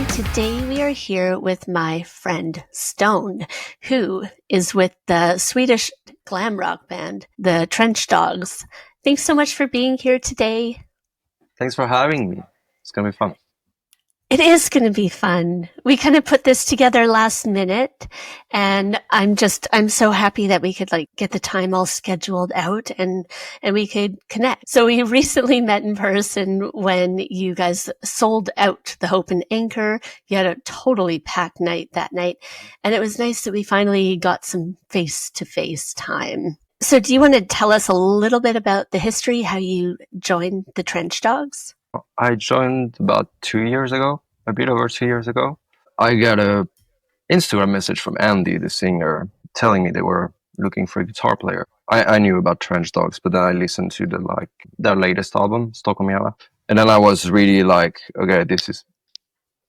everybody. Today we are here with my friend Stone, who is with the Swedish glam rock band, the Trench Dogs. Thanks so much for being here today. Thanks for having me. It's going to be fun. It is going to be fun. We kind of put this together last minute, and I'm so happy that we could get the time all scheduled out and we could connect. So we recently met in person when you guys sold out the Hope and Anchor. You had a totally packed night that night, and it was nice that we finally got some face-to-face time. So do you want to tell us a little bit about the history, how you joined the Trench Dogs? I joined about 2 years ago, a bit over 2 years ago. I got a Instagram message from Andy, the singer, telling me they were looking for a guitar player. I knew about Trench Dogs, but then I listened to their latest album, Stockholm Jalla. And then I was really like, okay,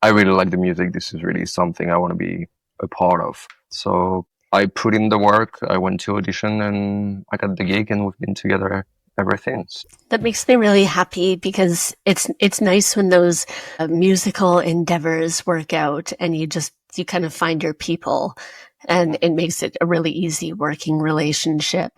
I really like the music. This is really something I want to be a part of. So I put in the work, I went to audition, and I got the gig, and we've been together ever since. That makes me really happy because it's nice when those musical endeavors work out and you kind of find your people, and it makes it a really easy working relationship.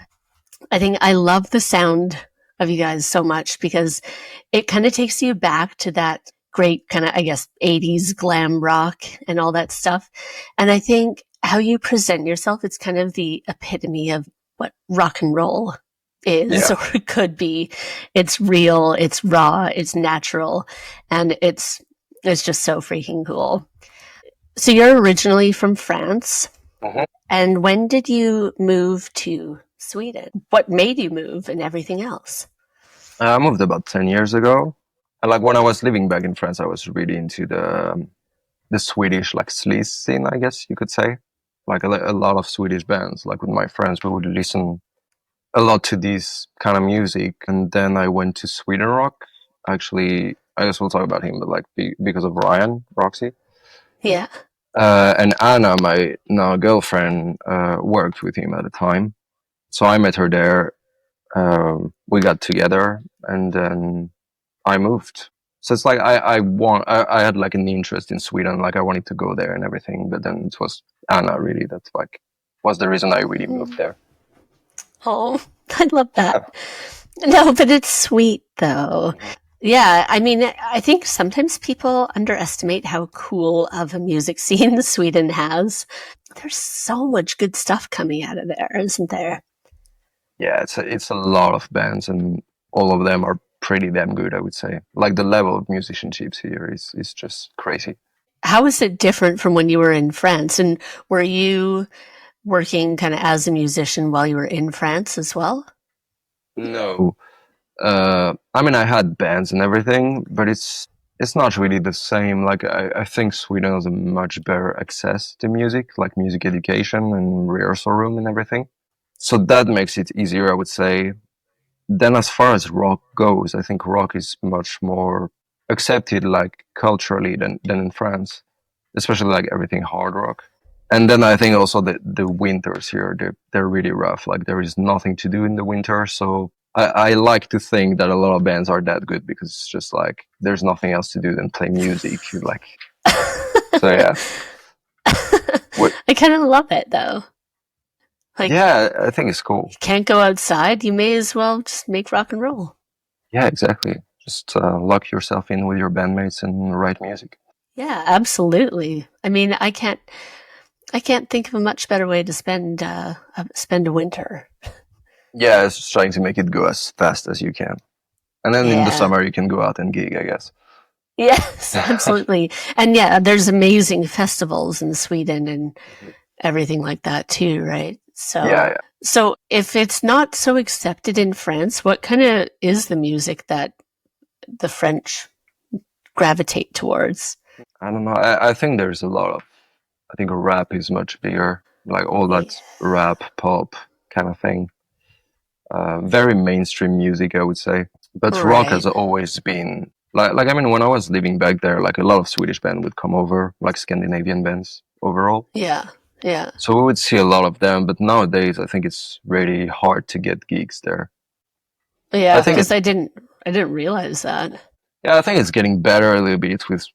I think I love the sound of you guys so much because it kind of takes you back to that great kind of, I guess, 80s glam rock and all that stuff. And I think how you present yourself, it's kind of the epitome of what rock and roll is, or it could be. It's real, it's raw, it's natural, and it's just so freaking cool. So you're originally from France, and when did you move to Sweden? What made you move and everything else? I moved about 10 years ago. And when I was living back in France, I was really into the Swedish sleaze scene, I guess you could say. A lot of Swedish bands. With my friends, we would listen a lot to this kind of music. And then I went to Sweden Rock. Actually, I guess we'll talk about him, but because of Ryan Roxie. Yeah. And Anna, my now girlfriend, worked with him at the time. So I met her there. We got together, and then I moved. So it's I had an interest in Sweden, I wanted to go there and everything. But then it was Anna really that was the reason I really moved there. Oh, I love that. No, but it's sweet though. Yeah, I mean, I think sometimes people underestimate how cool of a music scene Sweden has. There's so much good stuff coming out of there, isn't there? Yeah, it's a lot of bands, and all of them are pretty damn good, I would say. The level of musicianship here is just crazy. How is it different from when you were in France? And were you working kind of as a musician while you were in France as well? No. I mean, I had bands and everything, but it's not really the same. I think Sweden has a much better access to music, music education and rehearsal room and everything. So that makes it easier, I would say. Then as far as rock goes, I think rock is much more accepted culturally than in France, especially everything hard rock. And then I think also the winters here, they're really rough. There is nothing to do in the winter. So I like to think that a lot of bands are that good because it's just there's nothing else to do than play music. So yeah. I kind of love it though. Yeah, I think it's cool. You can't go outside. You may as well just make rock and roll. Yeah, exactly. Just lock yourself in with your bandmates and write music. Yeah, absolutely. I mean, I can't think of a much better way to spend a winter. Yeah, it's just trying to make it go as fast as you can. And then in the summer you can go out and gig, I guess. Yes, absolutely. And yeah, there's amazing festivals in Sweden and everything like that too, right? So, yeah. So if it's not so accepted in France, what kind of is the music that the French gravitate towards? I don't know. I think there's a lot of, I think rap is much bigger, all that rap, pop kind of thing. Very mainstream music, I would say. But rock has always been, I mean, when I was living back there, a lot of Swedish bands would come over, Scandinavian bands overall. Yeah. Yeah. So we would see a lot of them, but nowadays I think it's really hard to get gigs there. Yeah, because I didn't realize that. Yeah, I think it's getting better a little bit with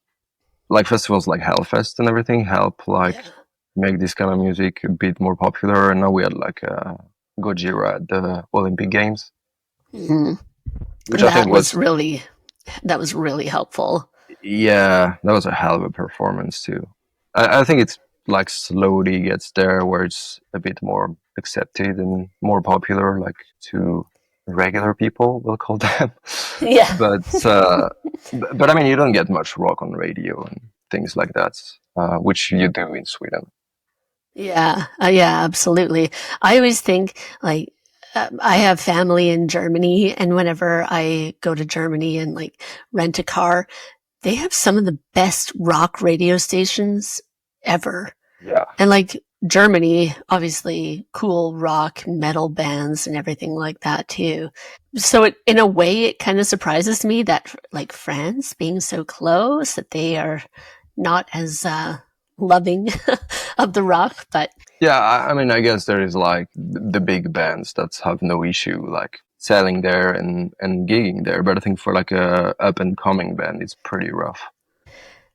like festivals like Hellfest and everything help like Yeah. make this kind of music a bit more popular. And now we had like Gojira at the Olympic Games, Mhm. which I think That was was, really that was really helpful. yeah, that was a hell of a performance too. I think it's like slowly gets there where it's a bit more accepted and more popular, like to regular people, we'll call them. Yeah. But but I mean, you don't get much rock on radio and things like that, which you do in Sweden. Yeah, yeah, absolutely. I always think like I have family in Germany, and whenever I go to Germany and like rent a car, they have some of the best rock radio stations ever. Yeah. And like Germany, obviously cool rock, metal bands and everything like that too. So in a way, it kind of surprises me that like France being so close that they are not as loving of the rock, but Yeah, I mean, I guess there is like the big bands that have no issue like selling there and gigging there, but I think for like a up and coming band, it's pretty rough.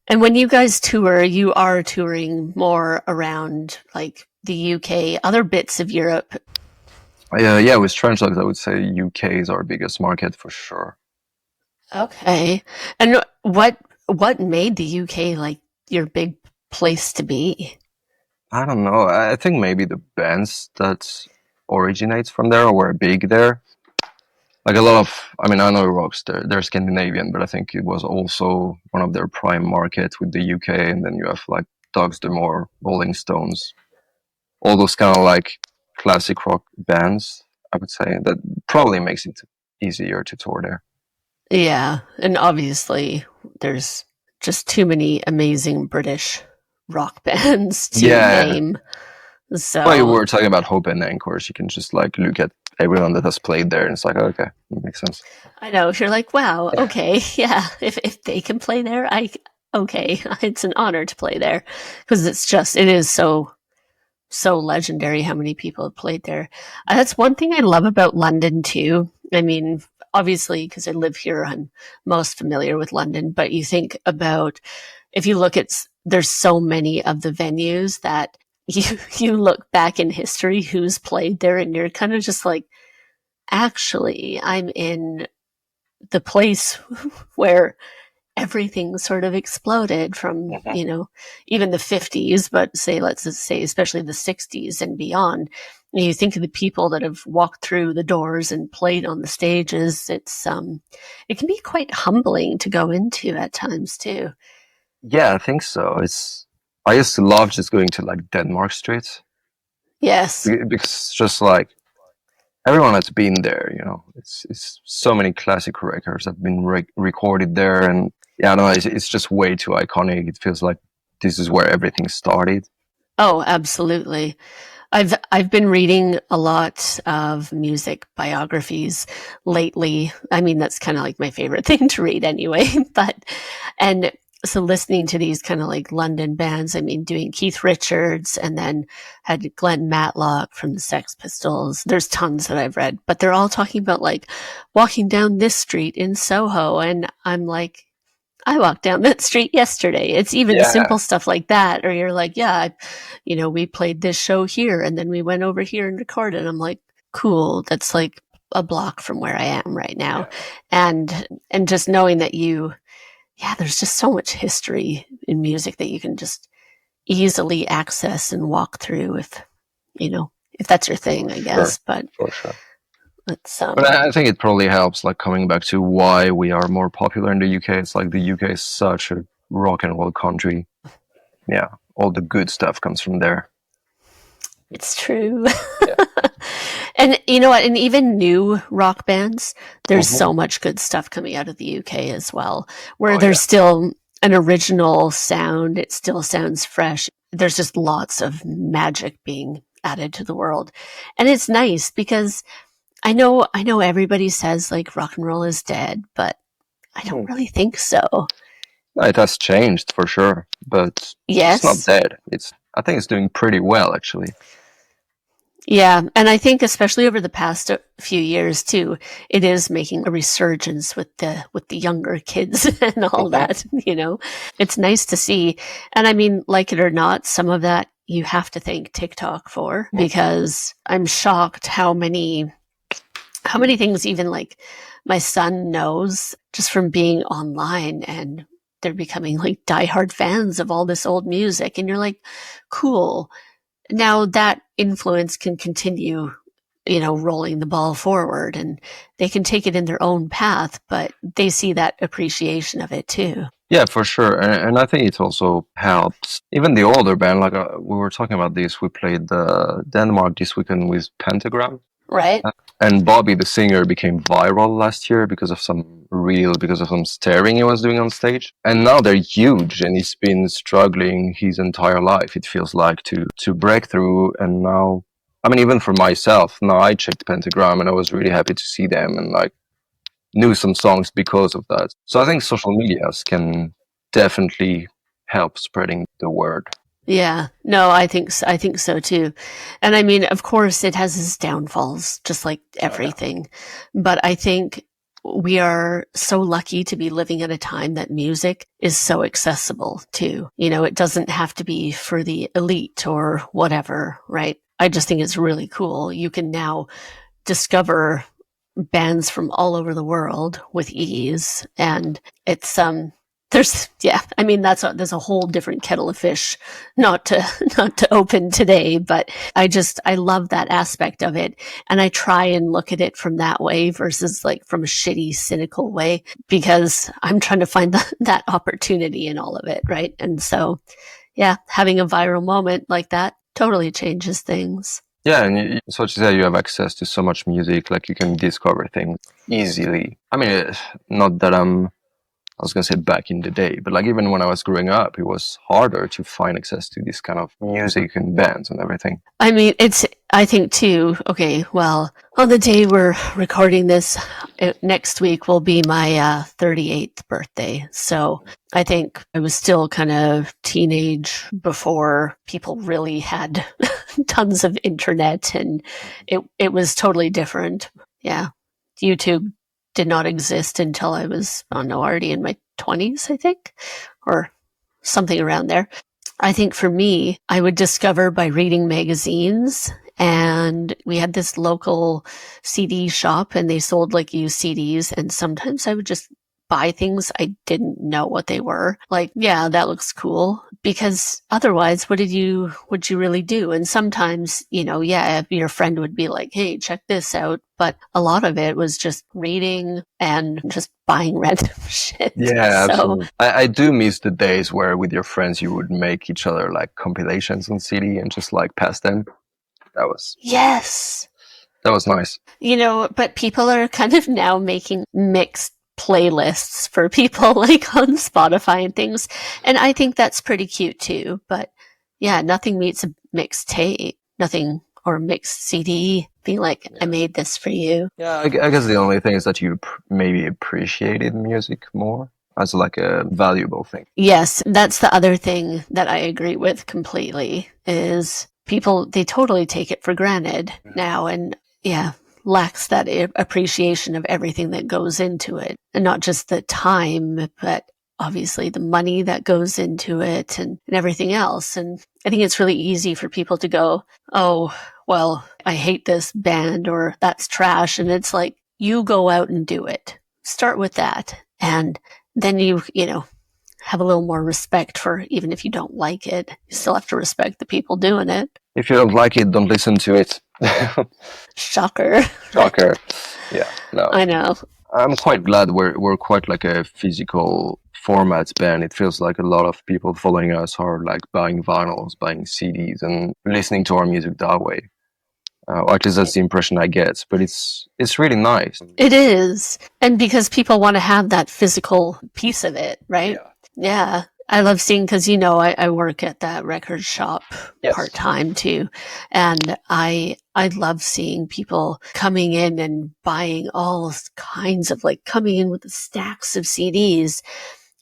and when you guys tour, you are touring more around like the UK, other bits of Europe. Yeah, with Strange Dogs, I would say UK is our biggest market for sure. Okay. And what made the UK like your big place to be? I don't know. I think maybe the bands that originates from there or were big there. Like a lot of, I mean, I know Rocks, they're Scandinavian, but I think it was also one of their prime market with the UK. And then you have like Dogs D'Amour, Rolling Stones, all those kind of like classic rock bands, I would say, that probably makes it easier to tour there. Yeah, and obviously there's just too many amazing British rock bands to Yeah. name. Well, you So were talking about Hope and Anchors. You can just like look at everyone that has played there and it's like, okay, that makes sense. I know you're like, wow, okay, yeah. If they can play there, I okay. It's an honor to play there because it is so legendary how many people have played there. That's one thing I love about London too. I mean, obviously, because I live here, I'm most familiar with London, but you think about if you look at, there's so many of the venues that you look back in history who's played there and you're kind of just like, actually, I'm in the place where everything sort of exploded from, Mhm. even the 50s, but let's just say, especially the 60s and beyond. And you think of the people that have walked through the doors and played on the stages. It can be quite humbling to go into at times too. Yeah, I think so. I used to love just going to like Denmark Street Yes. because it's just like everyone has been there, you know. It's so many classic records have been recorded there, and yeah, no, it's just way too iconic. It feels like this is where everything started. Oh, absolutely. I've been reading a lot of music biographies lately. I mean, that's kind of like my favorite thing to read anyway. And so listening to these kind of like London bands, I mean, doing Keith Richards and then had Glenn Matlock from the Sex Pistols. There's tons that I've read, but they're all talking about like walking down this street in Soho. And I'm like, I walked down that street yesterday. It's even Yeah, simple stuff like that. Or you're like, yeah, we played this show here and then we went over here and recorded. I'm like, cool. That's like a block from where I am right now. yeah, And just knowing that there's just so much history in music that you can just easily access and walk through if that's your for thing, I sure, guess. But for sure. it's But I think it probably helps, like coming back to why we are more popular in the UK. It's like the UK is such a rock and roll country. Yeah, all the good stuff comes from there. it's true. Yeah. And you know what? And even new rock bands, there's Hmm. so much good stuff coming out of the UK as well, where Oh yeah. there's still an original sound. It still sounds fresh. There's just lots of magic being added to the world. And it's nice because I know everybody says like rock and roll is dead, but I Hmm. don't really think so. It has changed for sure, but it's not Yes. dead. I think it's doing pretty well actually. Yeah, and I think especially over the past few years too, it is making a resurgence with the younger kids and all Mhm. that, you know. It's nice to see. And I mean, like it or not, some of that you have to thank TikTok for, because I'm shocked how many things even like my son knows just from being online, and they're becoming like diehard fans of all this old music, and you're like, cool. Now that influence can continue, you know, rolling the ball forward, and they can take it in their own path, but they see that appreciation of it too. Yeah, for sure. And I think it also helps. Even the older band, like we were talking about this, we played Denmark this weekend with Pentagram. Right? And Bobby, the singer, became viral last year because of some staring he was doing on stage. And now they're huge, and he's been struggling his entire life, it feels like, to break through. And now, I mean, even for myself, now I checked Pentagram and I was really happy to see them and like knew some songs because of that. So I think social medias can definitely help spreading the word. Yeah. No, I think so too. And I mean, of course it has its downfalls, just like Oh, yeah. everything. But I think we are so lucky to be living at a time that music is so accessible too. You know, it doesn't have to be for the elite or whatever, right? I just think it's really cool. You can now discover bands from all over the world with ease, and it's there's yeah, I mean there's a whole different kettle of fish not to not to open today, but I love that aspect of it, and I try and look at it from that way versus like from a shitty cynical way, because I'm trying to find that opportunity in all of it, right? And so yeah, having a viral moment like that totally changes things. Yeah, and so to say, you have access to so much music, like you can discover things easily. I mean, not that I was gonna say back in the day, but like even when I was growing up, it was harder to find access to this kind of music and bands and everything. I mean, I think too, okay, well, on the day we're recording this, next week will be my 38th birthday. So I think I was still kind of teenage before people really had tons of internet, and it was totally different. Yeah. YouTube did not exist until I was, I don't know, already in my 20s, I think, or something around there. I think for me, I would discover by reading magazines. And we had this local CD shop, and they sold like used CDs. And sometimes I would just buy things I didn't know what they were. Like, yeah, that looks cool. Because otherwise, would you really do? And sometimes, you know, yeah, your friend would be like, hey, check this out. But a lot of it was just reading and just buying random shit. Yeah, So, absolutely. I do miss the days where with your friends you would make each other like compilations on CD and just like pass them. That was yes. that was nice. You know, but people are kind of now making mixed playlists for people like on Spotify and things. And I think that's pretty cute too. But yeah, nothing meets a mixed tape, nothing, or mixed CD being like, I made this for you. Yeah, I guess the only thing is that you maybe appreciated music more as like a valuable thing. Yes, that's the other thing that I agree with completely is people, they totally take it for granted now, and yeah, lacks that appreciation of everything that goes into it, and not just the time, but obviously the money that goes into it, and everything else. And I think it's really easy for people to go, oh, well, I hate this band, or that's trash. And it's like, you go out and do it. Start with that. And then you know, have a little more respect for, even if you don't like it, you still have to respect the people doing it. If you don't like it, don't listen to it. Shocker. Shocker. Yeah, no. I know. I'm quite glad we're quite like a physical format band. It feels like a lot of people following us are like buying vinyls, buying CDs, and listening to our music that way. Or at least that's the impression I get. But it's really nice. It is. And because people want to have that physical piece of it, right? Yeah. I love seeing, because, you know, I work at that record shop part-time too. And I love seeing people coming in and buying all kinds of, like, coming in with stacks of CDs.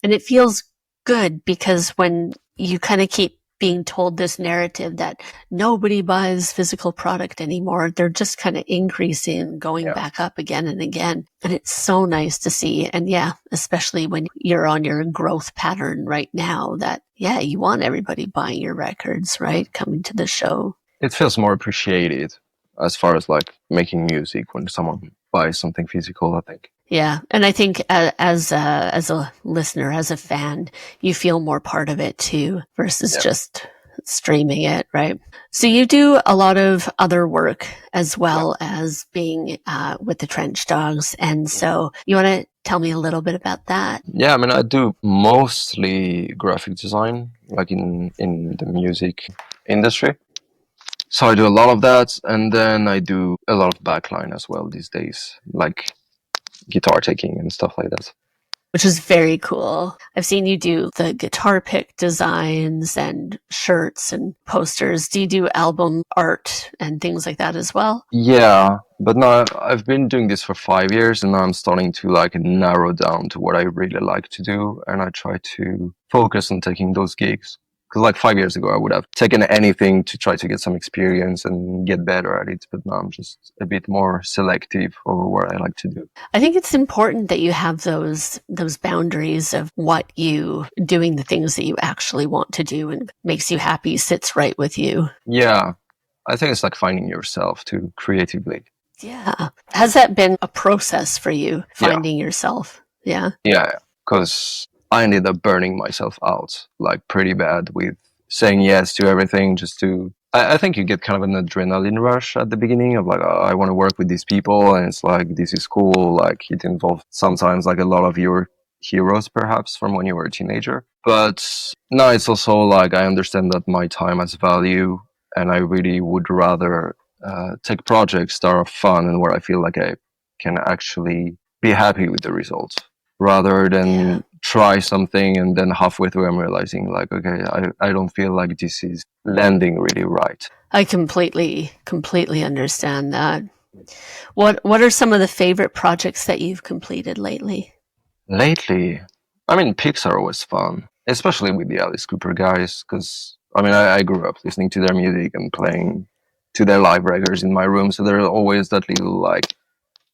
And it feels good because when you kind of keep being told this narrative that nobody buys physical product anymore. They're just kind of increasing, going back up again and again. And it's so nice to see. And yeah, especially when you're on your growth pattern right now, that, yeah, you want everybody buying your records, right? Coming to the show. It feels more appreciated as far as like making music when someone buys something physical, I think. Yeah. And I think as a listener, as a fan, you feel more part of it too versus just streaming it, right? So you do a lot of other work as well as being with the Trench Dogs. And so you want to tell me a little bit about that? Yeah, I mean, I do mostly graphic design, like in the music industry. So I do a lot of that, and then I do a lot of backline as well these days, like guitar taking and stuff like that. Which is very cool. I've seen you do the guitar pick designs and shirts and posters. Do you do album art and things like that as well? Yeah, but now I've been doing this for 5 years, and now I'm starting to like narrow down to what I really like to do, and I try to focus on taking those gigs. Because like 5 years ago, I would have taken anything to try to get some experience and get better at it. But now I'm just a bit more selective over what I like to do. I think it's important that you have those boundaries of what you doing the things that you actually want to do and makes you happy, sits right with you. Yeah, I think it's like finding yourself too creatively. Yeah. Has that been a process for you, finding yourself? Yeah. Yeah, because I ended up burning myself out like pretty bad with saying yes to everything just to. I think you get kind of an adrenaline rush at the beginning of like, oh, I want to work with these people, and it's like, this is cool. Like it involves sometimes like a lot of your heroes perhaps from when you were a teenager. But no, it's also like I understand that my time has value, and I really would rather take projects that are fun and where I feel like I can actually be happy with the results, rather than try something and then halfway through I'm realizing like, okay, I don't feel like this is landing really right. I completely understand that. What are some of the favorite projects that you've completed lately? Lately, I mean, Pixar was fun, especially with the Alice Cooper guys, because I mean, I grew up listening to their music and playing to their live records in my room, so there's always that little like,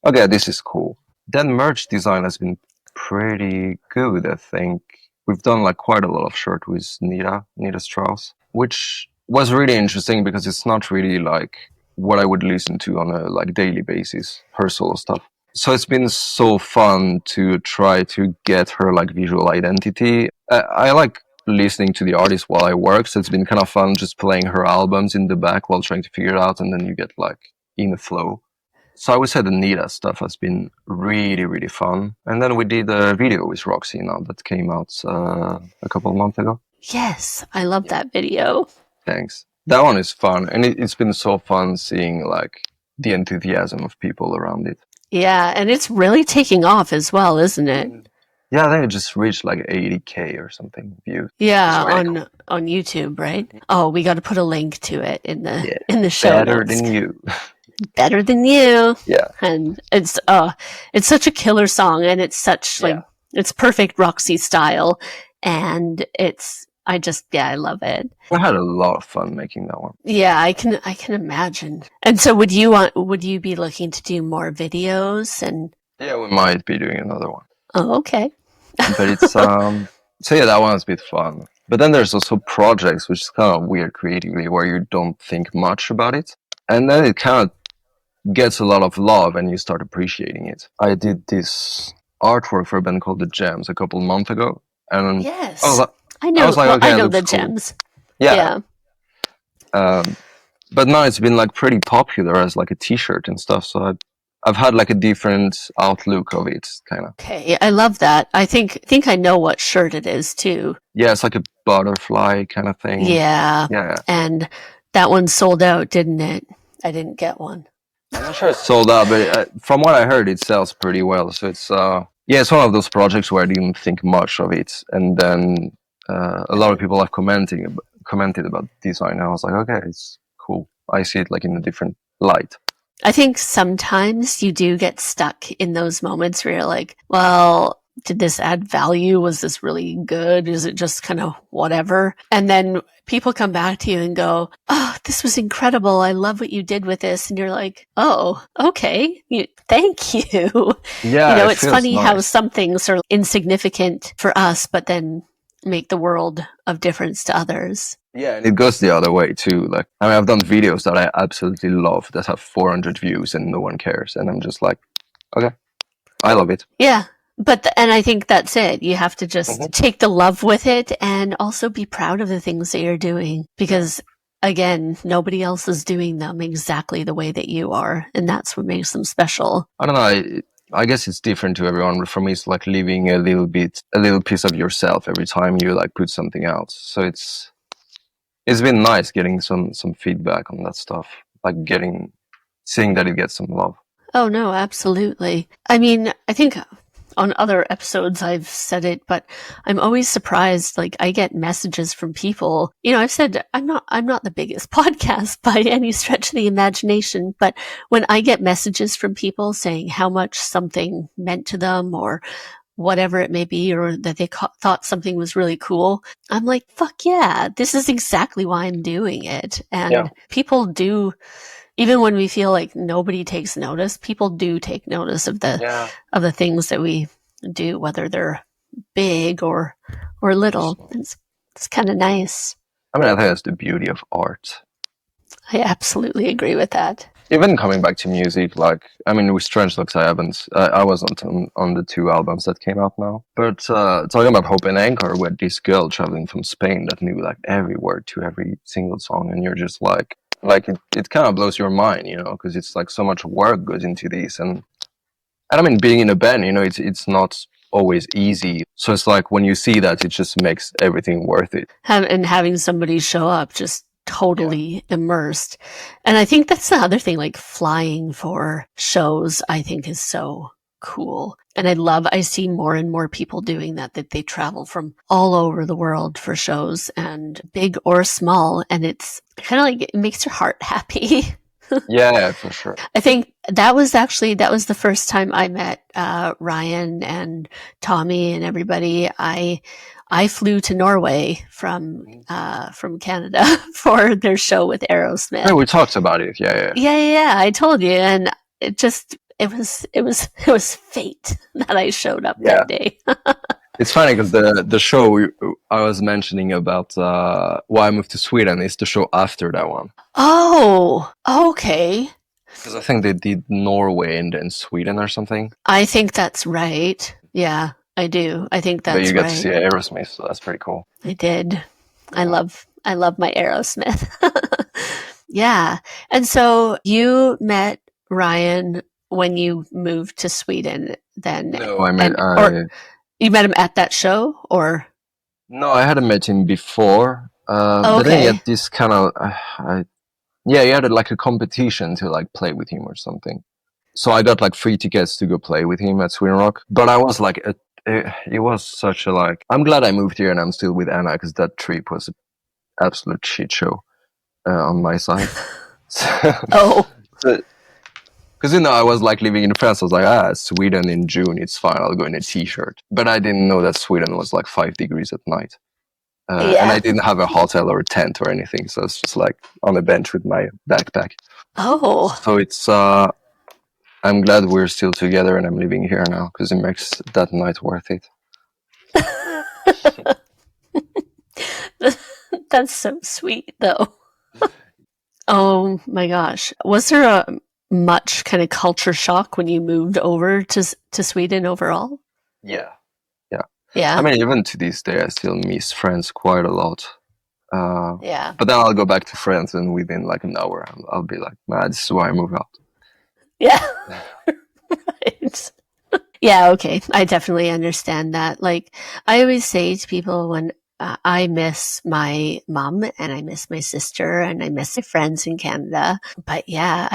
okay, this is cool. Then merch design has been pretty good, I think. We've done like quite a lot of shirt with Nita Strauss, which was really interesting because it's not really like what I would listen to on a like daily basis, her solo stuff. So it's been so fun to try to get her like visual identity. I like listening to the artist while I work, so it's been kind of fun just playing her albums in the back while trying to figure it out, and then you get like in the flow. So I would say the Nita stuff has been really, really fun. And then we did a video with Roxie now that came out a couple of months ago. Yes, I love that video. Thanks. That one is fun. And it's been so fun seeing like the enthusiasm of people around it. Yeah, and it's really taking off as well, isn't it? Yeah, I think it just reached like 80K or something views. Yeah, really on YouTube, right? Oh, we got to put a link to it in the show Better notes. than you. Better than you. Yeah. And it's such a killer song, and it's such like it's perfect Roxie style, and I love it. I had a lot of fun making that one. Yeah, I can imagine. And so would you be looking to do more videos? And yeah, we might be doing another one. Oh, okay. But it's so yeah, that one's a bit fun. But then there's also projects which is kind of weird creatively, where you don't think much about it, and then it kind of gets a lot of love and you start appreciating it. I did this artwork for a band called The Gems a couple of months ago, and yes, I know The Gems. Yeah. But now it's been like pretty popular as like a t-shirt and stuff, so I've had like a different outlook of it, kind of. Okay, I love that. I think I know what shirt it is too. Yeah, it's like a butterfly kind of thing. Yeah. And that one sold out, didn't it? I didn't get one. I'm not sure it's sold out, but from what I heard, it sells pretty well. So it's it's one of those projects where I didn't think much of it, and then a lot of people have commented about design, and I was like, okay, it's cool. I see it like in a different light. I think sometimes you do get stuck in those moments where you're like, well, did this add value? Was this really good? Is it just kind of whatever? And then people come back to you and go, oh, this was incredible. I love what you did with this. And you're like, oh, okay. Thank you. Yeah, it it's feels funny how nice. some things are insignificant for us, but then make the world of difference to others. Yeah, and it goes the other way too. Like, I mean, I've done videos that I absolutely love that have 400 views and no one cares. And I'm just like, okay, I love it. Yeah. And I think that's it. You have to just take the love with it and also be proud of the things that you're doing because, again, nobody else is doing them exactly the way that you are. And that's what makes them special. I don't know. I guess it's different to everyone. For me, it's like leaving a little piece of yourself every time you like put something out. So it's been nice getting some feedback on that stuff, like seeing that it gets some love. Oh, no, absolutely. I mean, I think on other episodes I've said it, but I'm always surprised. Like I get messages from people. I've said I'm not the biggest podcast by any stretch of the imagination, but when I get messages from people saying how much something meant to them or whatever it may be, or that they thought something was really cool, I'm like, fuck yeah, this is exactly why I'm doing it. And people do. Even when we feel like nobody takes notice, people do take notice of the things that we do, whether they're big or little. It's kind of nice. I mean, I think that's the beauty of art. I absolutely agree with that. Even coming back to music, like, I mean, with Strange Looks, I wasn't on the 2 albums that came out now. But talking about Hope and Anchor, with this girl traveling from Spain that knew like every word to every single song, and you're just like it kind of blows your mind, because it's like so much work goes into these, and I mean, being in a band, it's not always easy. So it's like when you see that, it just makes everything worth it. And having somebody show up just totally immersed. And I think that's the other thing, like flying for shows, I think is so cool. And I see more and more people doing that they travel from all over the world for shows, and big or small. And it's kind of like, it makes your heart happy. Yeah, for sure. I think that was the first time I met Ryan and Tommy and everybody. I flew to Norway from Canada for their show with Aerosmith. Yeah, we talked about it. Yeah. I told you, and it was fate that I showed up that day. It's funny because the show I was mentioning about why I moved to Sweden is the show after that one. Oh, okay. Because I think they did Norway and then Sweden or something. I think that's right. Yeah, I do. I think that's right. But you got to see Aerosmith, so that's pretty cool. I did. I love my Aerosmith. Yeah. And so you met Ryan when you moved to Sweden then? No, I met... you met him at that show, or? No, I hadn't met him before. But then he had this kind of... he had like a competition to like play with him or something. So I got like free tickets to go play with him at Sweden Rock. But I was like... it was such a like... I'm glad I moved here and I'm still with Anna, because that trip was an absolute shit show on my side. Because, I was like living in France. I was like, Sweden in June, it's fine. I'll go in a t-shirt. But I didn't know that Sweden was like 5 degrees at night. And I didn't have a hotel or a tent or anything. So it's just like on a bench with my backpack. Oh. So it's, I'm glad we're still together and I'm living here now, because it makes that night worth it. That's so sweet, though. Oh my gosh. Was there a much kind of culture shock when you moved over to Sweden overall? Yeah. Yeah. I mean, even to this day, I still miss France quite a lot. Yeah. But then I'll go back to France, and within like an hour, I'll be like, man, this is why I moved out. Yeah. Right. Yeah, okay. I definitely understand that. Like, I always say to people when I miss my mom and I miss my sister and I miss my friends in Canada. But yeah,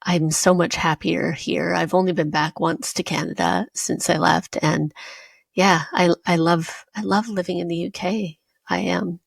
I'm so much happier here. I've only been back once to Canada since I left. And yeah, I love living in the UK. I am.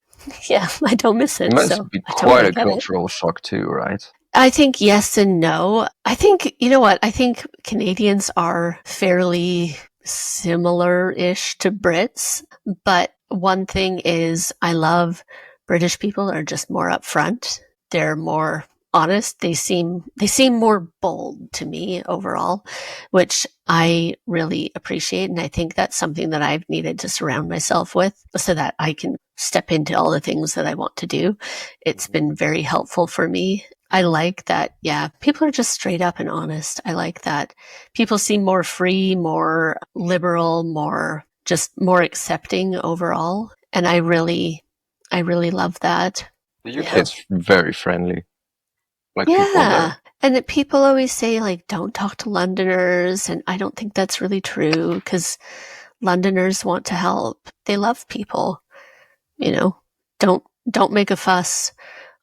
Yeah, I don't miss it. It must be quite a cultural shock too, right? I think yes and no. I think, you know what? I think Canadians are fairly similar-ish to Brits. But one thing is I love British people are just more upfront. They're more honest. They seem more bold to me overall, which I really appreciate. And I think that's something that I've needed to surround myself with so that I can step into all the things that I want to do. It's been very helpful for me. I like that, yeah, people are just straight up and honest. I like that. People seem more free, more liberal, more accepting overall. And I really love that. The UK is very friendly. Like people Yeah. there. And that people always say, like, don't talk to Londoners. And I don't think that's really true because Londoners want to help. They love people. You know, don't make a fuss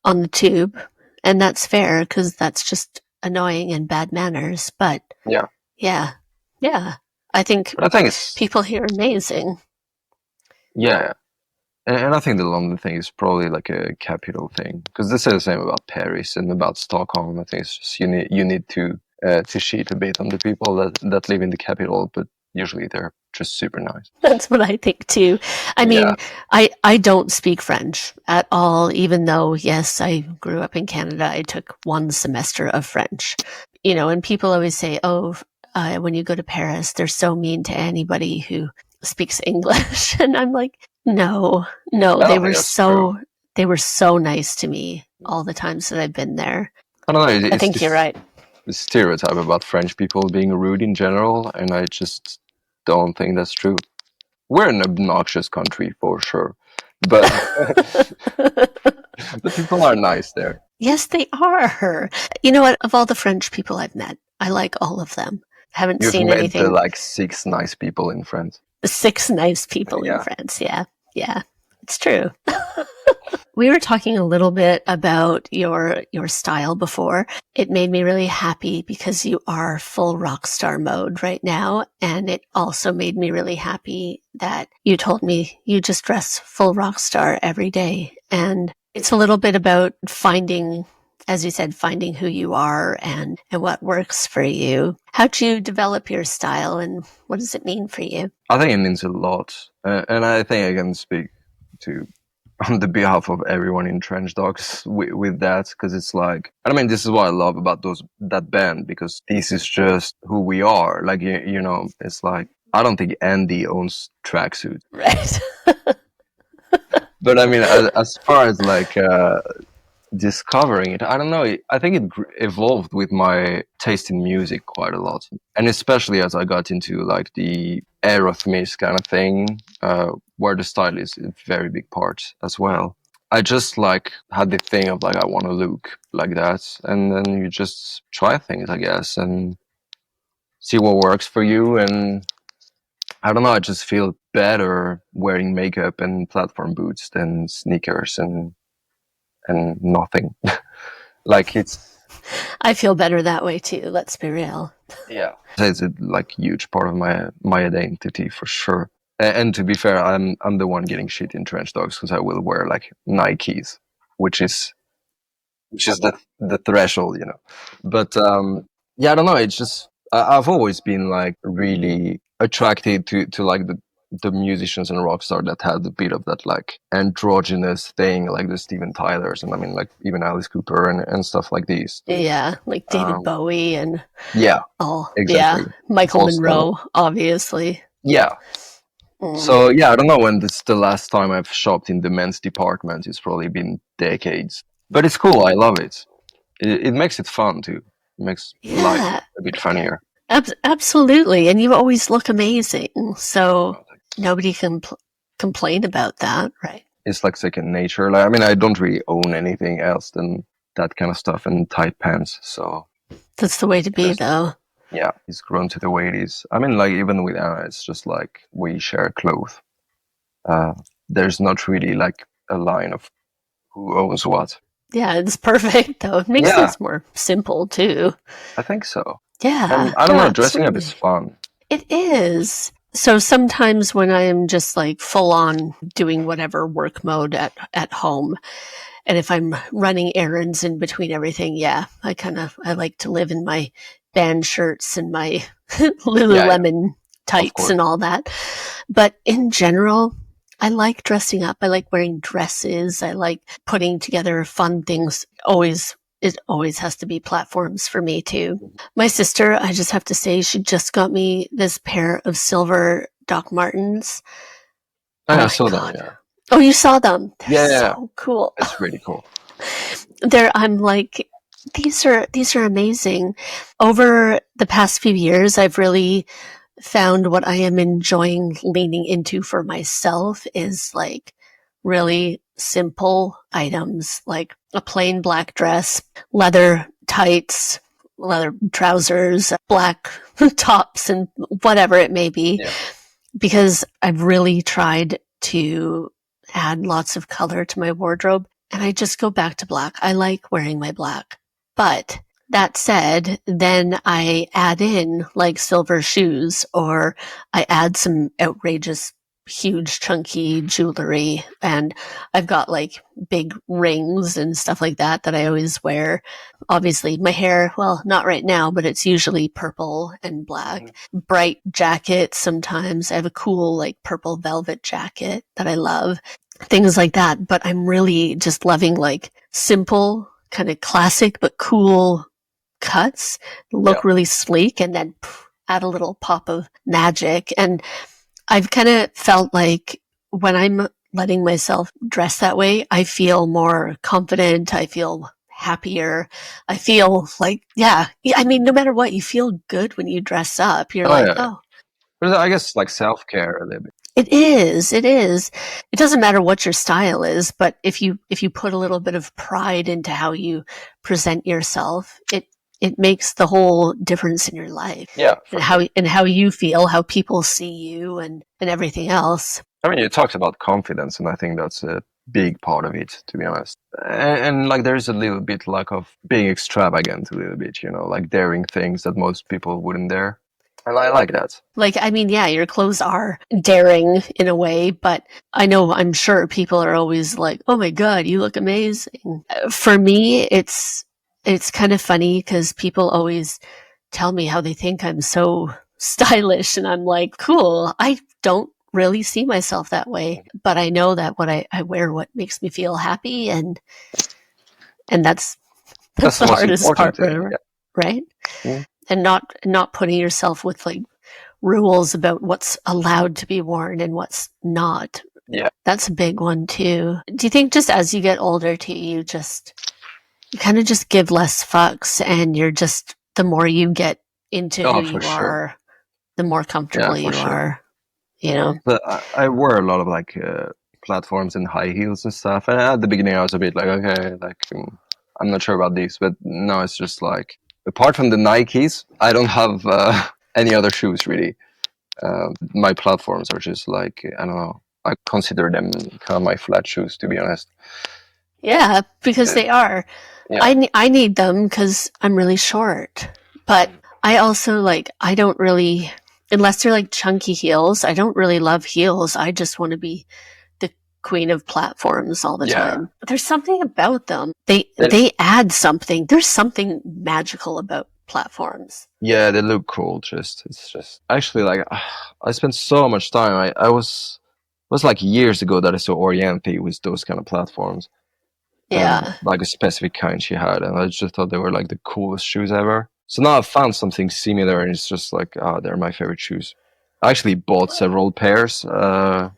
on the tube. And that's fair because that's just annoying and bad manners. But Yeah. I think it's people here are amazing. Yeah. And I think the London thing is probably like a capital thing because they say the same about Paris and about Stockholm. I think it's just you need to cheat a bit on the people that live in the capital, but usually they're just super nice. That's what I think too. I mean, I don't speak French at all, even though, yes, I grew up in Canada. I took 1 semester of French, and people always say, when you go to Paris, they're so mean to anybody who speaks English. And I'm like, no, they were so nice to me all the times that I've been there. I don't know. I think you're right. The stereotype about French people being rude in general, and I just don't think that's true. We're an obnoxious country for sure, but the people are nice there. Yes, they are. You know what? Of all the French people I've met, I like all of them. Haven't seen anything. You've met like 6 nice people in France. 6 nice people in France. Yeah, it's true. We were talking a little bit about your style before. It made me really happy because you are full rock star mode right now. And it also made me really happy that you told me you just dress full rock star every day. And it's a little bit about finding, as you said, finding who you are and what works for you. How'd you develop your style and what does it mean for you? I think it means a lot. And I think I can speak on the behalf of everyone in Trench Dogs with that, because it's like, I mean, this is what I love about that band, because this is just who we are. Like, it's like, I don't think Andy owns tracksuit. Right. But I mean, as far as like discovering it, I don't know. I think it evolved with my taste in music quite a lot, and especially as I got into like the Aerosmith kind of thing, where the style is a very big part as well. I just like had the thing of like I want to look like that, and then you just try things, I guess, and see what works for you. And I don't know, I just feel better wearing makeup and platform boots than sneakers and nothing. Like I feel better that way too, let's be real. Yeah. It's a like huge part of my identity for sure. And to be fair, I'm the one getting shit in Trench Dogs because I will wear like Nikes, which is the threshold, But yeah, I don't know. It's just I've always been like really attracted to like the musicians and rock stars that had a bit of that like androgynous thing, like the Steven Tylers, and I mean like even Alice Cooper and stuff like these. Yeah, like David Bowie and exactly. Yeah, Michael Monroe, obviously. Yeah. So yeah, I don't know when this the last time I've shopped in the men's department. It's probably been decades, but it's cool. I love it. It makes it fun too. It makes life a bit funnier. Absolutely, and you always look amazing. So nobody can complain about that, right? It's like second nature. Like, I mean, I don't really own anything else than that kind of stuff and tight pants. So that's the way to be, though. Yeah, it's grown to the way it is. I mean, like even with Anna, it's just like we share clothes. There's not really like a line of who owns what. Yeah, it's perfect though. It makes things more simple too. I think so. Yeah. And I don't know, dressing up is fun. It is. So sometimes when I am just like full on doing whatever work mode at home, and if I'm running errands in between everything, I like to live in my band shirts and my Lululemon Of tights course. and all that. But in general, I like dressing up. I like wearing dresses. I like putting together fun things. It always has to be platforms for me too. My sister, I just have to say, she just got me this pair of silver Doc Martens. Oh, Oh yeah, I my saw them. God. Yeah, Oh, you saw them? They're yeah, yeah, yeah. so cool. It's really cool. I'm like, these are amazing. Over the past few years, I've really found what I am enjoying leaning into for myself is like really simple items, like a plain black dress, leather tights, leather trousers, black tops, and whatever it may be. Yeah. Because I've really tried to add lots of color to my wardrobe, and I just go back to black. I like wearing my black. But that said, then I add in like silver shoes, or I add some outrageous, huge, chunky jewelry. And I've got like big rings and stuff like that I always wear. Obviously, my hair, well, not right now, but it's usually purple and black. Bright jackets sometimes. I have a cool, like, purple velvet jacket that I love. Things like that. But I'm really just loving, like, simple, kind of classic, but cool cuts. Yeah. Look really sleek, and then add a little pop of magic. And I've kind of felt like when I'm letting myself dress that way, I feel more confident. I feel happier. I feel like, yeah, I mean, no matter what, you feel good when you dress up. You're Oh like, yeah. oh, But I guess like self-care a little bit. it is. It is. It doesn't matter what your style is, but if you put a little bit of pride into how you present yourself, it makes the whole difference in your life. Yeah, for sure. And how you feel, how people see you, and everything else. I mean, you talked about confidence, and I think that's a big part of it, to be honest. And like, there's a little bit like of being extravagant, a little bit, like daring things that most people wouldn't dare. And I like that. Like, I mean, yeah, your clothes are daring in a way, but I'm sure people are always like, oh my God, you look amazing. For me, it's kind of funny because people always tell me how they think I'm so stylish, and I'm like, cool. I don't really see myself that way, but I know that what I wear, what makes me feel happy, and that's That's the the most hardest important part, thing. Yeah. right? Mm. And not putting yourself with like rules about what's allowed to be worn and what's not. Yeah. That's a big one too. Do you think just as you get older too, you kind of just give less fucks, and you're just, the more you get into who Oh, for you sure. are, the more Yeah, comfortable for you sure. are, you know? But I wear a lot of like platforms and high heels and stuff. And at the beginning, I was a bit like, okay, like I'm not sure about these. But now it's just like, apart from the Nikes, I don't have any other shoes really. My platforms are just like, I don't know. I consider them kind of my flat shoes, to be honest. Yeah, because they are. Yeah. I need them because I'm really short. But I also like, I don't really, unless they're like chunky heels, I don't really love heels. I just want to be the queen of platforms all the Yeah. time. But there's something about them. They add something. There's something magical about platforms. Yeah, they look cool. It's just actually like I spent so much time. I was like years ago that I saw Oriente with those kind of platforms. Yeah. Like a specific kind she had, and I just thought they were like the coolest shoes ever. So now I've found something similar, and it's just like, they're my favorite shoes. I actually bought several pairs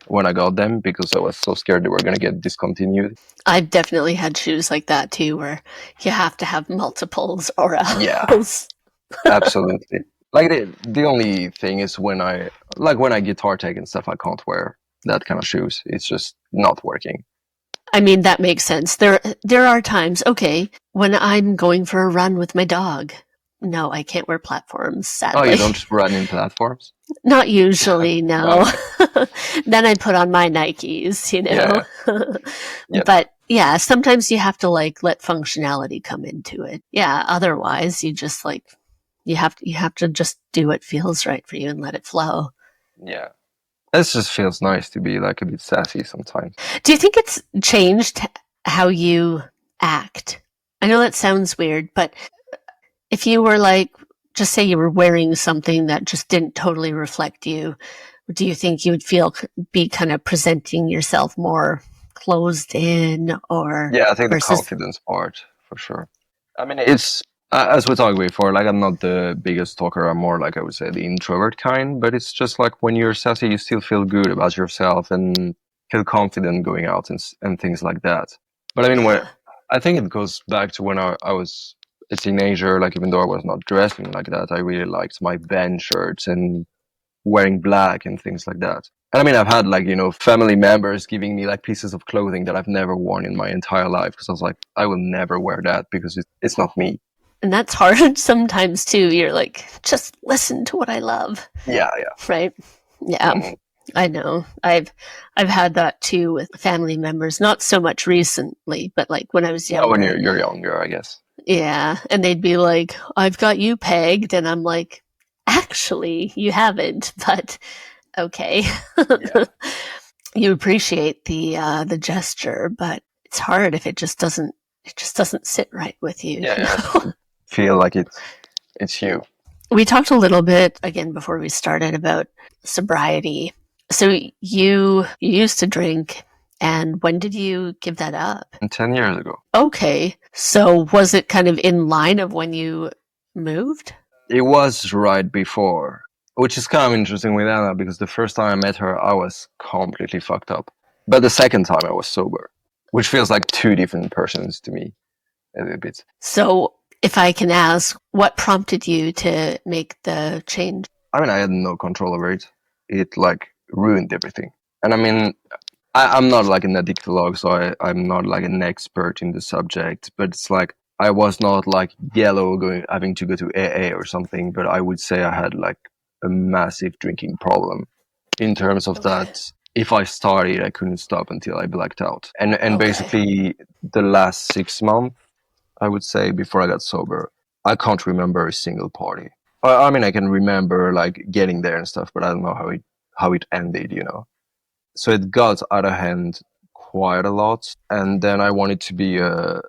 when I got them because I was so scared they were gonna get discontinued. I've definitely had shoes like that too, where you have to have multiples or Yeah, else. absolutely. Like the only thing is when I guitar tech and stuff, I can't wear that kind of shoes. It's just not working. I mean, that makes sense. There are times, okay, when I'm going for a run with my dog. No, I can't wear platforms, Oh, sadly. you don't run in platforms? Not usually, no. Okay. Then I put on my Nikes, Yeah. Yep. But yeah, sometimes you have to like let functionality come into it. Yeah, otherwise you just like you have to just do what feels right for you and let it flow. Yeah. It just feels nice to be like a bit sassy sometimes. Do you think it's changed how you act? I know that sounds weird, but if you were like just say you were wearing something that just didn't totally reflect you, do you think you would be kind of presenting yourself more closed in, or Yeah, I think the versus? confidence part for sure. I mean, it's as we talked before. Like, I'm not the biggest talker. I'm more like, I would say, the introvert kind. But it's just like when you're sassy, you still feel good about yourself and feel confident going out and things like that. But I mean, Yeah. I think it goes back to when I was a teenager. Like, even though I was not dressing like that, I really liked my band shirts and wearing black and things like that. And I mean, I've had like, family members giving me like pieces of clothing that I've never worn in my entire life because I was like, I will never wear that because it's not me. And that's hard sometimes too. You're like, just listen to what I love. Yeah, Right. Yeah. yeah. I know. I've had that too with family members. Not so much recently, but like when I was Yeah, when younger. you're younger, I guess. Yeah, and they'd be like, "I've got you pegged," and I'm like, "Actually, you haven't." But okay, Yeah. you appreciate the gesture, but it's hard if it just doesn't sit right with you. Yeah, feel like it's you. We talked a little bit again before we started about sobriety. So you used to drink, and when did you give that up? 10 years ago. Okay. So was it kind of in line of when you moved? It was right before, which is kind of interesting with Anna because the first time I met her, I was completely fucked up. But the second time I was sober, which feels like two different persons to me a little bit. So if I can ask, what prompted you to make the change? I mean, I had no control over it. It like ruined everything. And I mean, I'm not like an addictolog, so I'm not like an expert in the subject, but it's like I was not like yellow having to go to AA or something, but I would say I had like a massive drinking problem in terms of that. If I started, I couldn't stop until I blacked out. And basically the last 6 months, I would say, before I got sober, I can't remember a single party. I mean, I can remember like getting there and stuff, but I don't know how it ended. So it got out of hand quite a lot. And then I wanted to be a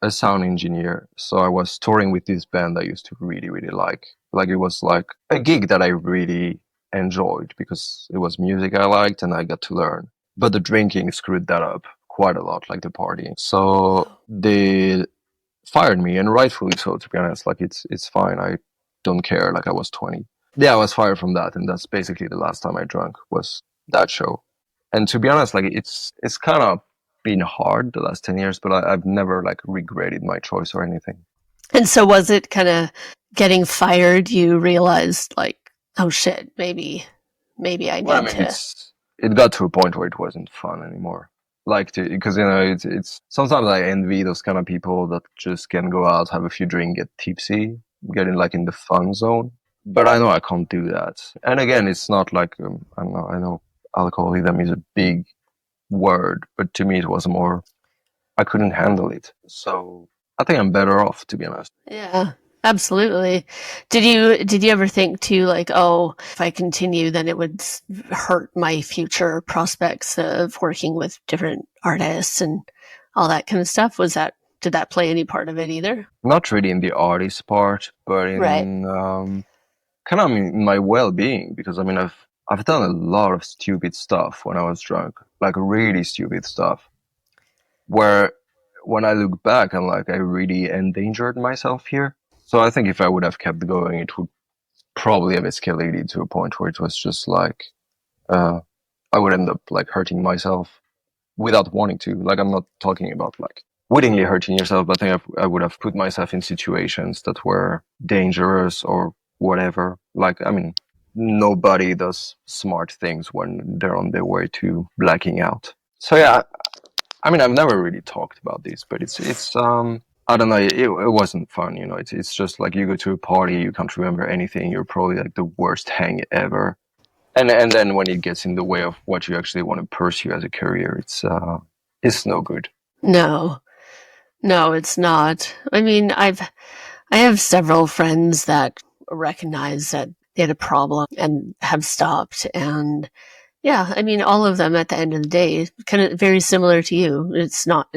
sound engineer. So I was touring with this band I used to really, really like. Like, it was like a gig that I really enjoyed because it was music I liked and I got to learn. But the drinking screwed that up quite a lot, like the partying. So they fired me, and rightfully so, to be honest. Like, it's fine. I don't care. Like, I was 20. Yeah, I was fired from that, and that's basically the last time I drank was that show. And to be honest, like, it's kind of been hard the last 10 years, but I've never like regretted my choice or anything. And so was it kind of getting fired, you realized like, oh shit, maybe I need to. It got to a point where it wasn't fun anymore. Like, because it's sometimes I envy those kind of people that just can go out, have a few drinks, get tipsy, get in like in the fun zone. But I know I can't do that. And again, it's not like I know alcoholism is a big word, but to me it was more I couldn't handle it. So I think I'm better off, to be honest. Yeah, absolutely. Did you ever think too, like, oh, if I continue, then it would hurt my future prospects of working with different artists and all that kind of stuff? Did that play any part of it either? Not really in the artist part, but in kind of in my well-being, because I mean I've done a lot of stupid stuff when I was drunk, like really stupid stuff, where when I look back, I'm like, I really endangered myself here. So I think if I would have kept going, it would probably have escalated to a point where it was just like, I would end up like hurting myself without wanting to. Like, I'm not talking about like wittingly hurting yourself, but I think I would have put myself in situations that were dangerous or whatever. Like, I mean, nobody does smart things when they're on their way to blacking out. So yeah, I mean, I've never really talked about this, but it's I don't know, it wasn't fun, it's just like you go to a party, you can't remember anything, you're probably like the worst hang ever. And then when it gets in the way of what you actually want to pursue as a career, it's no good. No, it's not. I mean, I have several friends that recognize that they had a problem and have stopped. And yeah, I mean, all of them at the end of the day, kind of very similar to you. It's not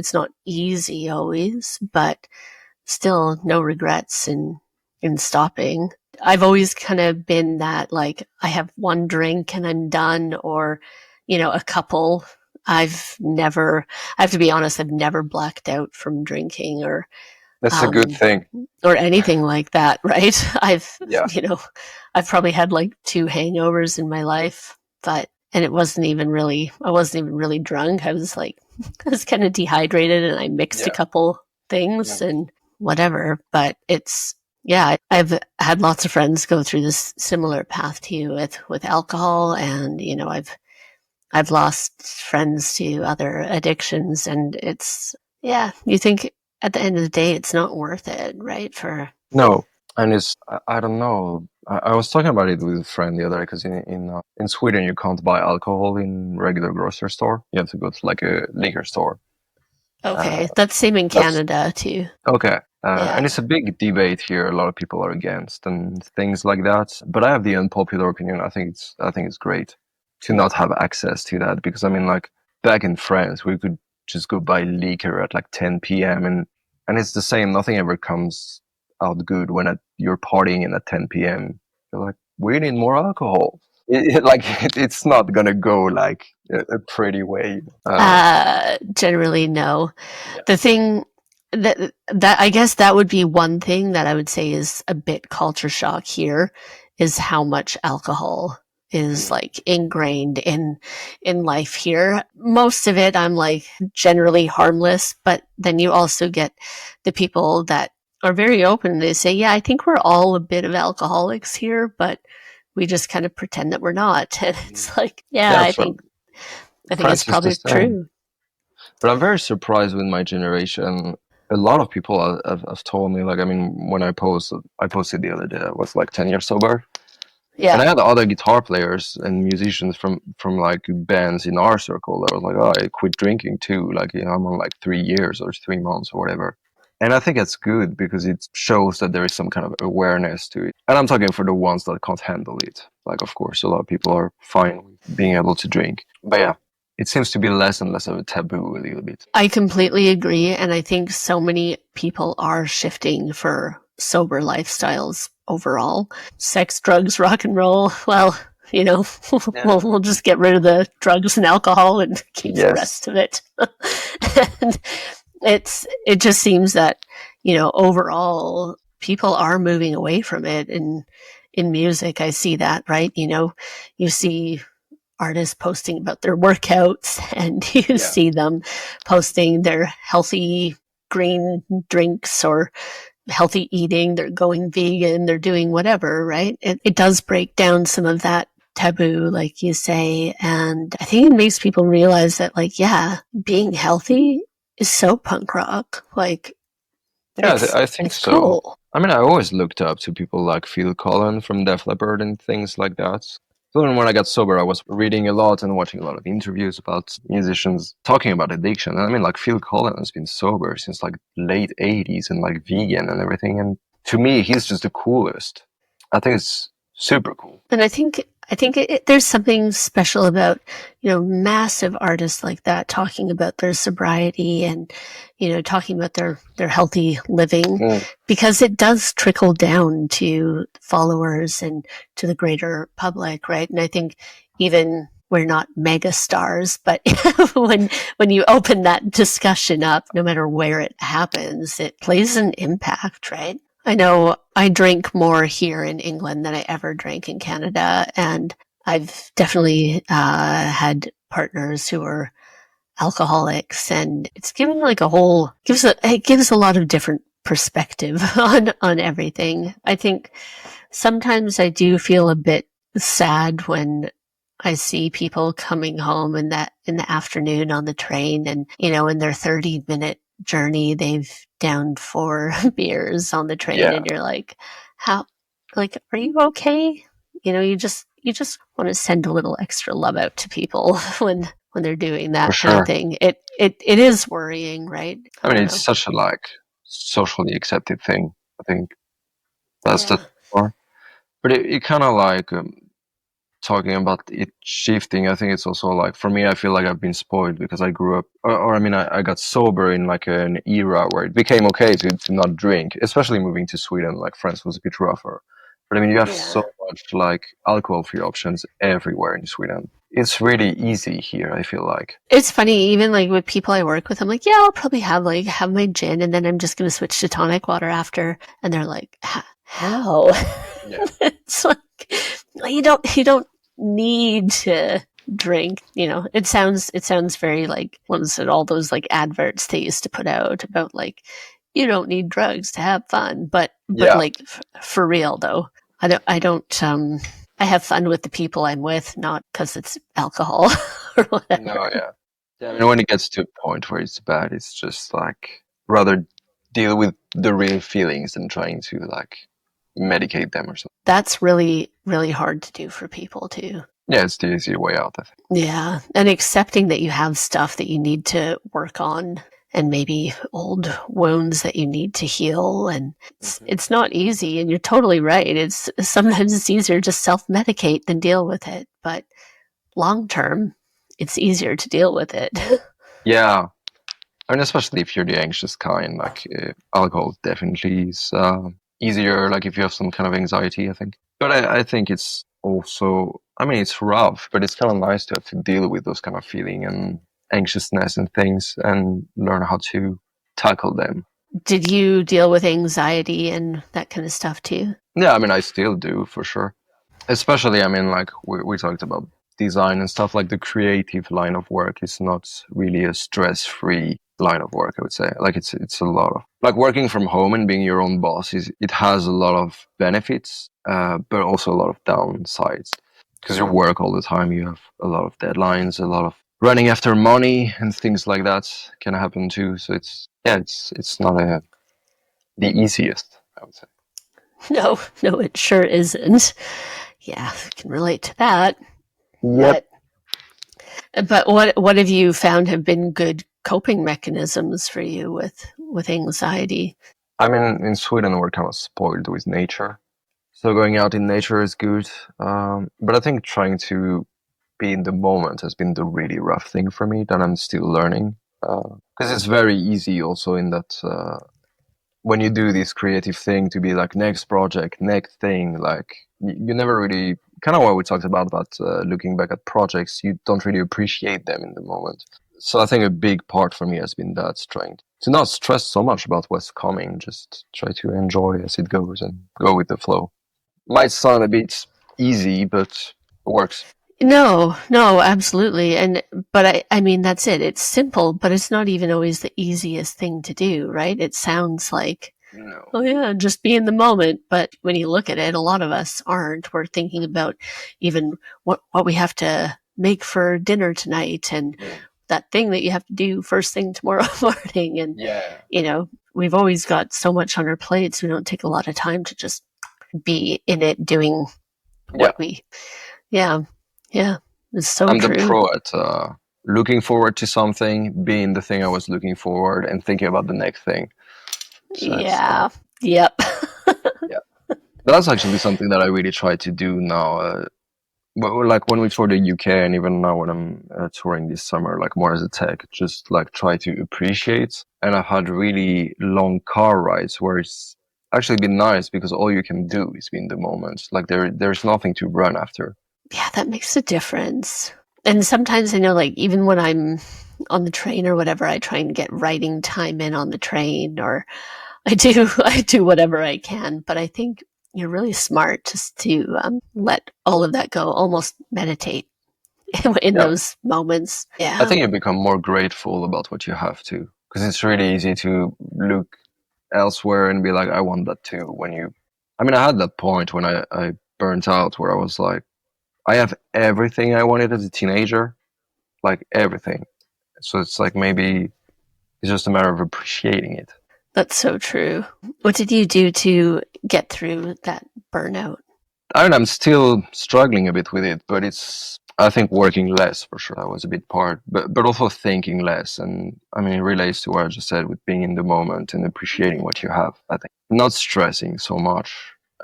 easy always, but still no regrets in stopping. I've always kind of been that, like, I have one drink and I'm done, or, a couple. I have to be honest, I've never blacked out from drinking That's a good um, thing. or anything like that, right? Yeah. I've probably had like 2 hangovers in my life, and I wasn't even really drunk. I was like, I was kind of dehydrated and I mixed a Yeah. couple things and whatever. But I've had lots of friends go through this similar path to you with alcohol, and I've lost friends to other addictions, and you think at the end of the day, it's not worth it, right? No, and I don't know. I was talking about it with a friend the other day, because in Sweden you can't buy alcohol in regular grocery store. You have to go to like a liquor store. Okay, that's same in That's Canada too. okay. Yeah. And it's a big debate here. A lot of people are against and things like that. But I have the unpopular opinion. I think it's great to not have access to that, because I mean, like, back in France, we could just go buy liquor at like 10 p.m. and it's the same. Nothing ever comes out good when you're partying in at 10 p.m. You're like, we need more alcohol. It's not gonna go like a pretty way. Generally, no. Yeah. The thing that I guess that would be one thing that I would say is a bit culture shock here, is how much alcohol is like ingrained in life here. Most of it, I'm like, generally harmless, but then you also get the people that are very open. They say, yeah, I think we're all a bit of alcoholics here, but we just kind of pretend that we're not. And it's like, yeah, I think it's France is the probably same. true. But I'm very surprised with my generation. A lot of people have told me, like, I mean, when I posted the other day, I was like 10 years sober. Yeah. And I had other guitar players and musicians from like bands in our circle that was like, oh, I quit drinking too. Like, I'm on like 3 years or 3 months or whatever. And I think that's good, because it shows that there is some kind of awareness to it. And I'm talking for the ones that can't handle it. Like, of course, a lot of people are fine with being able to drink. But yeah, it seems to be less and less of a taboo a little bit. I completely agree. And I think so many people are shifting for sober lifestyles overall. Sex, drugs, rock and roll. Well, we'll just get rid of the drugs and alcohol and keep the rest of it. And it just seems that, overall people are moving away from it. And in music, I see that, right? You see artists posting about their workouts, and you see them posting their healthy green drinks or healthy eating. They're going vegan, they're doing whatever, right? It does break down some of that taboo, like you say. And I think it makes people realize that, like, yeah, being healthy is so punk rock. Like, yeah, I think so. Cool. I mean, I always looked up to people like Phil Collins from Def Leppard and things like that. So then when I got sober, I was reading a lot and watching a lot of interviews about musicians talking about addiction. And I mean, like, Phil Collins has been sober since like late 80s and like vegan and everything. And to me, he's just the coolest. I think it's super cool. And I think there's something special about, massive artists like that talking about their sobriety and, talking about their healthy living, because it does trickle down to followers and to the greater public, right? And I think even we're not mega stars, but when you open that discussion up, no matter where it happens, it plays an impact, right? I know I drink more here in England than I ever drank in Canada, and I've definitely had partners who are alcoholics, and it's given like it gives a lot of different perspective on everything. I think sometimes I do feel a bit sad when I see people coming home in the afternoon on the train, and in their 30-minute journey, they've downed 4 beers on the train, and you're like, are you okay? You just want to send a little extra love out to people when they're doing that kind of thing. It is worrying, right? I mean, it's such a like socially accepted thing. I think that's the part. But it kind of like talking about it shifting. I think it's also like, for me, I feel like I've been spoiled because I grew up, or I mean, I got sober in like an era where it became okay to not drink, especially moving to Sweden. Like, France was a bit rougher. But I mean, you have Yeah. so much like alcohol-free options everywhere in Sweden. It's really easy here, I feel like. It's funny, even like with people I work with, I'm like, yeah, I'll probably have my gin and then I'm just going to switch to tonic water after. And they're like, how? Yeah. It's like, you don't need to drink, it sounds very like, what was it, all those like adverts they used to put out about like, you don't need drugs to have fun. But Yeah. like for real though, I don't I have fun with the people I'm with, not because it's alcohol or whatever. No, yeah. Yeah, I mean, when it gets to a point where it's bad, it's just like rather deal with the real feelings than trying to like medicate them or something. That's really, really hard to do for people too. Yeah, it's the easier way out, I think. Yeah. And accepting that you have stuff that you need to work on and maybe old wounds that you need to heal. And it's not easy. And you're totally right. Sometimes it's easier to just self-medicate than deal with it. But long term, it's easier to deal with it. Yeah, I mean, especially if you're the anxious kind, like alcohol definitely is easier. Like if you have some kind of anxiety, I think. But I think it's also, I mean, it's rough, but it's kind of nice to have to deal with those kind of feeling and anxiousness and things and learn how to tackle them. Did you deal with anxiety and that kind of stuff too? Yeah, I mean, I still do for sure. Especially, I mean, like we talked about design and stuff, like the creative line of work is not really a stress-free line of work, I would say. Like it's a lot of like working from home and being your own boss it has a lot of benefits, but also a lot of downsides. Because you work all the time, you have a lot of deadlines, a lot of running after money and things like that can happen too. So it's not the easiest, I would say. No, it sure isn't. Yeah, I can relate to that. Yep. But what have you found have been good coping mechanisms for you with anxiety? I mean, in Sweden, we're kind of spoiled with nature. So going out in nature is good. But I think trying to be in the moment has been the really rough thing for me that I'm still learning. Because it's very easy also in that when you do this creative thing to be like next project, next thing, like you never really, kind of what we talked about looking back at projects, you don't really appreciate them in the moment. So I think a big part for me has been that, trying to not stress so much about what's coming, just try to enjoy as it goes and go with the flow. Might sound a bit easy, but it works. No, absolutely. But I mean, that's it. It's simple, but it's not even always the easiest thing to do, right? It sounds like, No. oh yeah, just be in the moment. But when you look at it, a lot of us aren't. We're thinking about even what we have to make for dinner tonight and that thing that you have to do first thing tomorrow morning. And, we've always got so much on our plates. We don't take a lot of time to just be in it doing what yeah. It's so I'm true. the pro at looking forward to something, being the thing I was looking forward, and thinking about the next thing. So yeah. Yep. yeah. That's actually something that I really try to do now. Like when we tour the UK, and even now when I'm touring this summer, like more as a tech, just like try to appreciate. And I've had really long car rides where it's actually been nice because all you can do is be in the moment. Like there's nothing to run after. Yeah, that makes a difference. And sometimes I know, like, even when I'm on the train or whatever, I try and get writing time in on the train, or I do whatever I can. But I think you're really smart just to let all of that go, almost meditate in those moments. Yeah. I think you become more grateful about what you have to, because it's really easy to look elsewhere and be like, I want that too. I mean, I had that point when I burnt out where I was like, I have everything I wanted as a teenager, like everything. So it's like maybe it's just a matter of appreciating it. That's so true. What did you do to get through that burnout? I mean, I'm still struggling a bit with it, but I think working less for sure. That was a big part, but also thinking less. And I mean, it relates to what I just said with being in the moment and appreciating what you have. I think not stressing so much.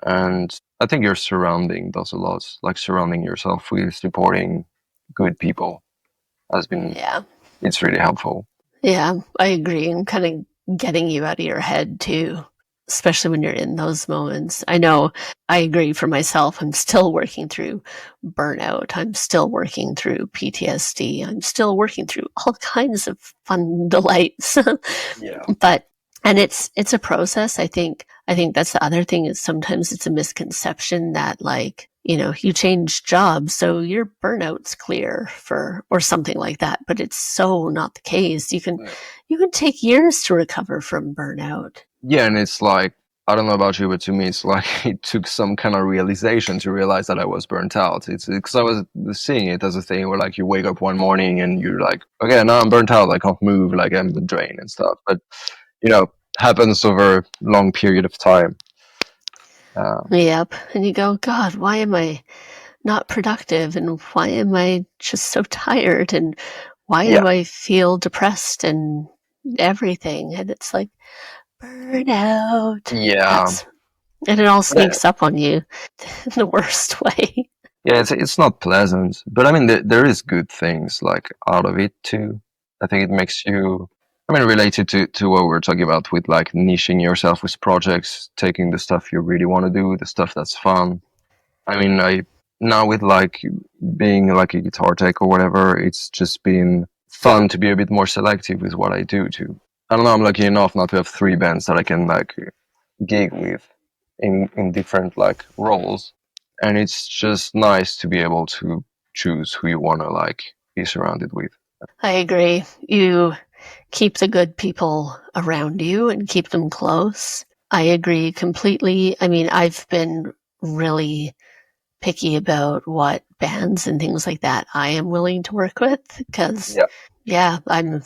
And I think your surrounding does a lot, like surrounding yourself with supporting good people has been, it's really helpful. Yeah, I agree. And kind of getting you out of your head too. especially when you're in those moments. I know, I agree for myself. I'm still working through burnout. I'm still working through PTSD. I'm still working through all kinds of fun delights. Yeah. But, and it's a process. I think that's the other thing, is sometimes it's a misconception that, like, you change jobs, so your burnout's clear or something like that. But it's so not the case. You can take years to recover from burnout. Yeah, and it's like, I don't know about you, but to me, it's like it took some kind of realization to realize that I was burnt out. It's because I was seeing it as a thing where, like, you wake up one morning and you're like, okay, now I'm burnt out. I can't move. Like, I'm the drain and stuff. But happens over a long period of time. Yep. And you go, God, why am I not productive? And why am I just so tired? And why do I feel depressed and everything? And it's like, burnout. Yeah. And it all sneaks up on you in the worst way. Yeah, it's not pleasant, but I mean, there is good things like out of it too. I think it makes you, related to what we were talking about with like niching yourself with projects, taking the stuff you really want to do, the stuff that's fun. I mean, now with like being like a guitar tech or whatever, it's just been fun to be a bit more selective with what I do too. I don't know, I'm lucky enough not to have 3 bands that I can like gig with in different like roles. And it's just nice to be able to choose who you want to like be surrounded with. I agree. You keep the good people around you and keep them close. I agree completely. I mean, I've been really picky about what bands and things like that I am willing to work with, because I'm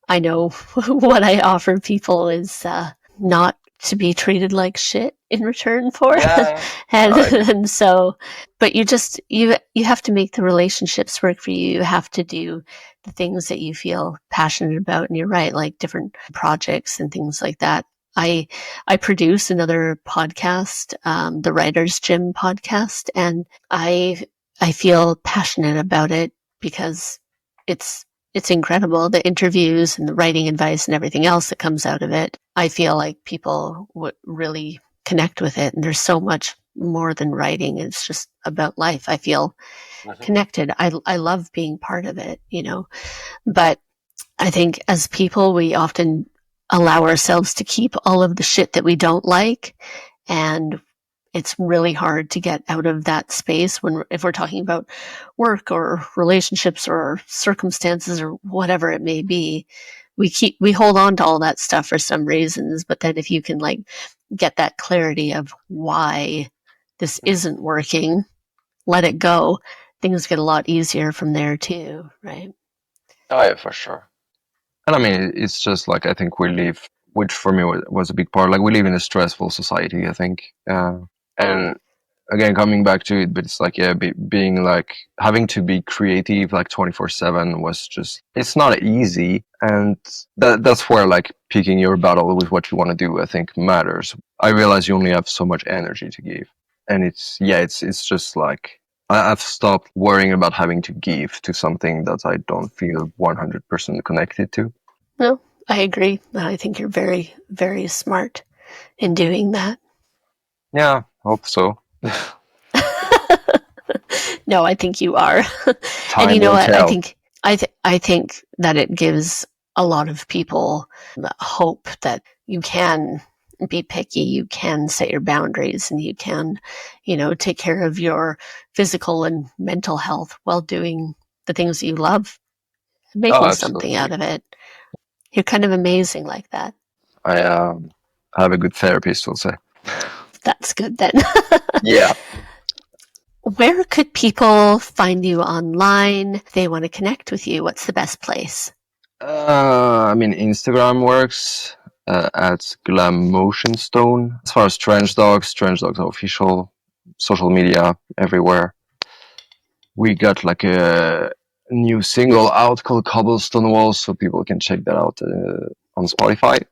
I know what I offer people is not to be treated like shit in return for. And so, but you have to make the relationships work for you. You have to do the things that you feel passionate about. And you're right, like different projects and things like that. I produce another podcast, the Writer's Gym podcast, and I feel passionate about it because it's incredible. The interviews and the writing advice and everything else that comes out of it. I feel like people would really connect with it. And there's so much more than writing. It's just about life. I feel connected. I love being part of it, but I think as people, we often allow ourselves to keep all of the shit that we don't like. And it's really hard to get out of that space if we're talking about work or relationships or circumstances or whatever it may be. We hold on to all that stuff for some reasons, but then if you can like get that clarity of why this isn't working, let it go, things get a lot easier from there too, right? Oh yeah, for sure. And I mean, it's just like, I think we live, which for me was a big part, like we live in a stressful society, I think. And again, coming back to it, but it's like, being like, having to be creative like 24/7 was just, it's not easy. And that's where like picking your battle with what you want to do, I think matters. I realize you only have so much energy to give. And it's just like, I've stopped worrying about having to give to something that I don't feel 100% connected to. No, I agree. I think you're very, very smart in doing that. Yeah, hope so. No, I think you are. Time and you know will what? tell. I think that it gives a lot of people hope that you can be picky, you can set your boundaries, and you can, take care of your physical and mental health while doing the things that you love, making something out of it. You're kind of amazing like that. I have a good therapist, I'll say. That's good then. Yeah. Where could people find you online if they want to connect with you? What's the best place? Instagram works at GlamMotionStone. As far as Strange Dogs are official, social media everywhere. We got like a new single out called Cobblestone Walls, so people can check that out on Spotify.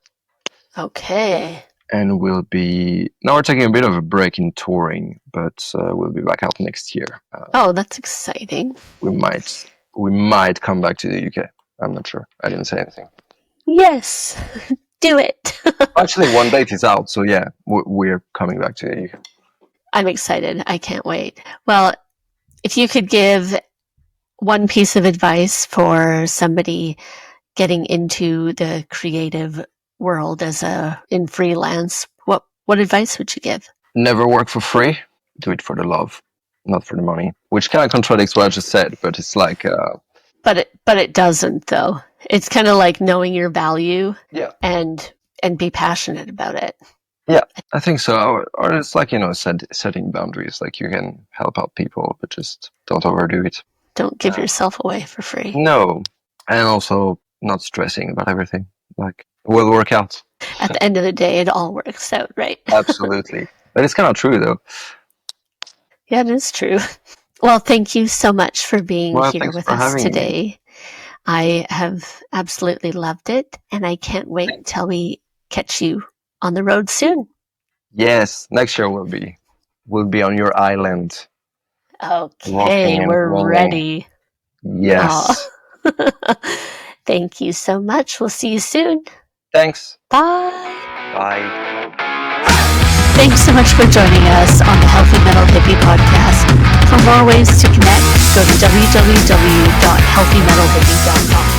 Okay. And now we're taking a bit of a break in touring, but we'll be back out next year. Oh, that's exciting. We might come back to the UK. I'm not sure. I didn't say anything. Yes, do it. Actually, one date is out, so yeah, we're coming back to you. I'm excited. I can't wait. Well, if you could give one piece of advice for somebody getting into the creative world in freelance, what advice would you give? Never work for free. Do it for the love, not for the money. Which kind of contradicts what I just said, but it's like. But it doesn't though. It's kind of like knowing your value. Yeah. And be passionate about it. Yeah, I think so. Or it's like, setting boundaries. Like you can help out people, but just don't overdo it. Don't give yourself away for free. No. And also not stressing about everything. Like, it will work out. At the end of the day, it all works out, right? Absolutely. But it's kind of true, though. Yeah, it is true. Well, thank you so much for being here with us today. Me. I have absolutely loved it, and I can't wait till we catch you on the road soon. Yes, next year we'll be on your island. Okay, we're ready. Yes. Thank you so much. We'll see you soon. Thanks. Bye. Bye. Thanks so much for joining us on the Healthy Metal Hippie podcast. For more ways to connect, go to www.healthymetalhippie.com.